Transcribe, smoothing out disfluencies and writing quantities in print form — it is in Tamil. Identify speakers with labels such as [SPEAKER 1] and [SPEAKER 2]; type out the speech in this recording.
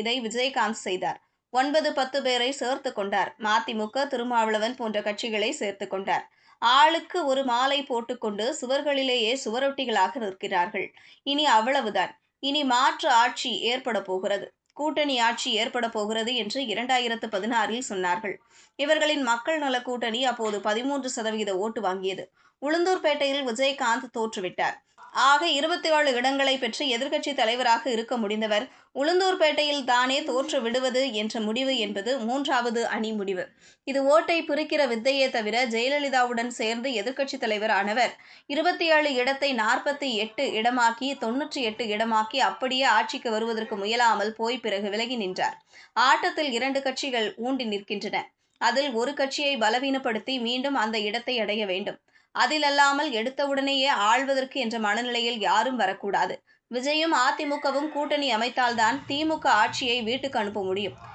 [SPEAKER 1] இதை விஜயகாந்த் செய்தார். 9, 10 பேரை சேர்த்துக் கொண்டார். மதிமுக, திருமாவளவன் போன்ற கட்சிகளை சேர்த்துக் கொண்டார். ஆளுக்கு ஒரு மாலை போட்டுக்கொண்டு சுவர்களிலேயே சுவரொட்டிகளாக நிற்கிறார்கள். இனி அவ்வளவுதான். இனி மாற்று ஆட்சி ஏற்படப் போகிறது. கூட்டணி ஆட்சி ஏற்படப் போகிறது என்று 2016இல் சொன்னார்கள். இவர்களின் மக்கள் நல கூட்டணி அப்போது 13% ஓட்டு வாங்கியது. உளுந்தூர்பேட்டையில் விஜயகாந்த் தோற்றுவிட்டார். ஆக 27 இடங்களை பெற்று எதிர்க்கட்சித் தலைவராக இருக்க முடிந்தவர் உளுந்தூர்பேட்டையில் தானே தோற்று விடுவது என்ற முடிவு என்பது 3வது அணி முடிவு. இது ஓட்டை பிரிக்கிற வித்தையே தவிர ஜெயலலிதாவுடன் சேர்ந்து எதிர்க்கட்சித் தலைவர் ஆனவர் 27 இடத்தை 48 இடமாக்கி 98 இடமாக்கி அப்படியே ஆட்சிக்கு வருவதற்கு முயலாமல் போய் பிறகு விலகி நின்றார். ஆட்டத்தில் 2 கட்சிகள் ஊண்டி நிற்கின்றன. அதில் ஒரு கட்சியை பலவீனப்படுத்தி மீண்டும் அந்த இடத்தை அடைய வேண்டும். அதிலல்லாமல் எடுத்தவுடனேயே ஆள்வதற்கு என்ற மனநிலையில் யாரும் வரக்கூடாது. விஜயும் அதிமுகவும் கூட்டணி அமைத்தால்தான் திமுக ஆட்சியை வீட்டுக்கு அனுப்ப முடியும்.